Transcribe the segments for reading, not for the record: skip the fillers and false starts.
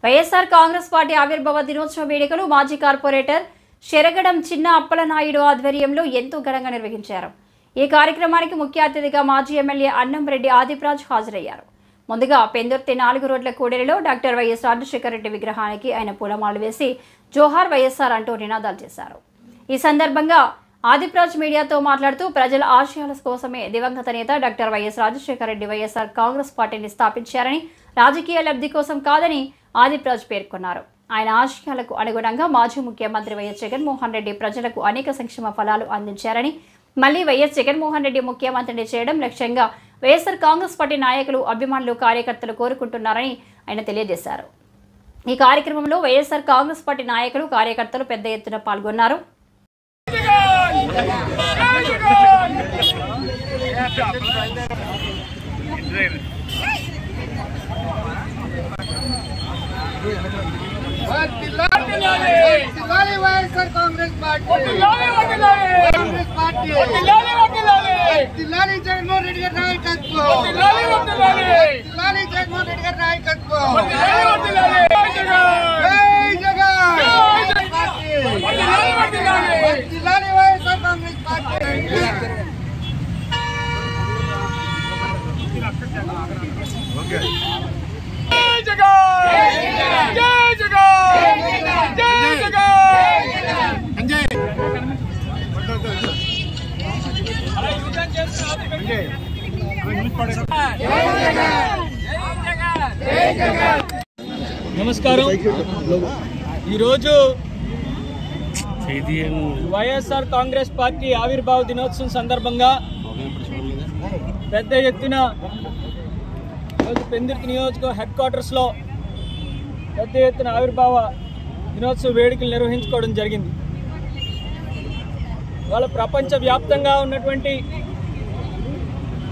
YSR Congress party ఆవిర్భావ దినోత్సవ వేడుకలు మాజీ కార్పొరేటర్ శరగడం చిన్న అప్పలనాయుడు ఆధ్వర్యంలో ఎంతో ఘనంగా నిర్వహించారు. ఈ కార్యక్రమానికి ముఖ్య అతిథిగా మాజీ ఎమ్మెల్యే అన్నంరెడ్డి ఆదిప్రాజ్ హాజరయ్యారు. ముందుగా పెందుర్తి 4 రోడ్ల కూడలిలో డాక్టర్ వైఎస్ రాజశేఖర రెడ్డి విగ్రహానికి ఆయన పూలమాలలు వేసి జోహార్ వైఎస్ఆర్ అంటూ నినాదాలు చేశారు. ఈ సందర్భంగా ఆదిప్రాజ్ మీడియాతో మాట్లాడుతూ ప్రజల ఆశయాల కోసమే దివంగత నేత డాక్టర్ వైఎస్ రాజశేఖర రెడ్డి వైఎస్ఆర్ కాంగ్రెస్ పార్టీని స్థాపించారని, రాజకీయ లబ్ధి కోసం కాదని ఆదిప్రాజ్ పేర్కొన్నారు. ఆయన ఆశయాలకు అనుగుణంగా మాజీ ముఖ్యమంత్రి వైఎస్ జగన్మోహన్ రెడ్డి ప్రజలకు అనేక సంక్షేమ ఫలాలు అందించారని, మళ్లీ వైఎస్ జగన్మోహన్ రెడ్డి ముఖ్యమంత్రిని చేయడం లక్ష్యంగా వైఎస్ఆర్ కాంగ్రెస్ పార్టీ నాయకులు, అభిమానులు, కార్యకర్తలు కోరుకుంటున్నారని ఆయన తెలియజేశారు. ఈ కార్యక్రమంలో వైఎస్ఆర్ కాంగ్రెస్ పార్టీ నాయకులు, కార్యకర్తలు పెద్ద ఎత్తున పాల్గొన్నారు. వైఎస్ఆర్ కాంగ్రెస్ పార్టీ జగన్మోహన్ రెడ్డి గారి నాయకత్వం, జగన్మోహన్ రెడ్డి గారి నాయకత్వం. వైఎస్ఆర్ కాంగ్రెస్ పార్టీ. నమస్కారం. ఈరోజు వైఎస్ఆర్ కాంగ్రెస్ పార్టీ ఆవిర్భావ దినోత్సవం సందర్భంగా పెద్ద ఎత్తున పెందుర్తి నియోజకవర్గ హెడ్ క్వార్టర్స్లో పెద్ద ఎత్తున ఆవిర్భావ దినోత్సవ వేడుకలు నిర్వహించుకోవడం జరిగింది. వాళ్ళ ప్రపంచవ్యాప్తంగా ఉన్నటువంటి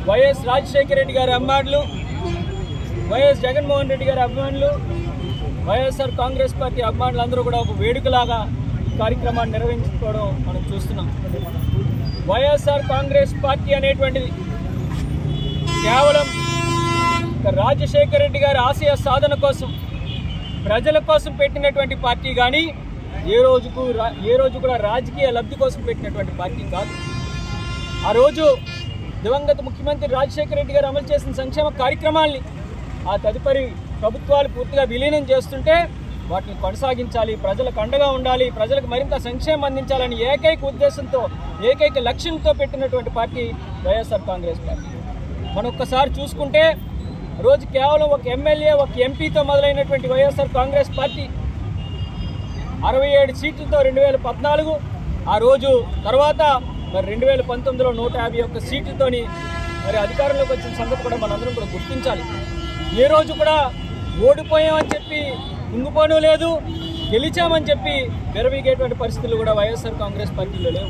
వైఎస్ రాజశేఖర రెడ్డి గారి అభిమానులు, వైఎస్ జగన్మోహన్ రెడ్డి గారి అభిమానులు, వైఎస్ఆర్ కాంగ్రెస్ పార్టీ అభిమానులు అందరూ కూడా ఒక వేడుకలాగా కార్యక్రమాన్ని నిర్వహించుకోవడం మనం చూస్తున్నాం. వైఎస్ఆర్ కాంగ్రెస్ పార్టీ అనేటువంటిది కేవలం రాజశేఖర రెడ్డి గారి ఆశయ సాధన కోసం, ప్రజల కోసం పెట్టినటువంటి పార్టీ కానీ ఏ రోజు కూడా రాజకీయ లబ్ధి కోసం పెట్టినటువంటి పార్టీ కాదు. ఆ రోజు దివంగత ముఖ్యమంత్రి రాజశేఖర రెడ్డి గారు అమలు చేసిన సంక్షేమ కార్యక్రమాల్ని ఆ తదుపరి ప్రభుత్వాలు పూర్తిగా విలీనం చేస్తుంటే వాటిని కొనసాగించాలి, ప్రజలకు అండగా ఉండాలి, ప్రజలకు మరింత సంక్షేమం అందించాలని ఏకైక ఉద్దేశంతో, ఏకైక లక్ష్యంతో పెట్టినటువంటి పార్టీ వైఎస్ఆర్ కాంగ్రెస్ పార్టీ. మనం ఒక్కసారి చూసుకుంటే రోజు కేవలం ఒక ఎమ్మెల్యే, ఒక ఎంపీతో మొదలైనటువంటి వైఎస్ఆర్ కాంగ్రెస్ పార్టీ 67 సీట్లతో 2014, ఆ రోజు తర్వాత మరి 2019లో 151 సీట్లతోని మరి అధికారంలోకి వచ్చిన సంగతి కూడా మనందరం కూడా గుర్తించాలి. ఏ రోజు కూడా ఓడిపోయామని చెప్పి కుంగిపోవడం లేదు, గెలిచామని చెప్పి విరవీగేటువంటి పరిస్థితులు కూడా వైఎస్ఆర్ కాంగ్రెస్ పార్టీలో లేవు.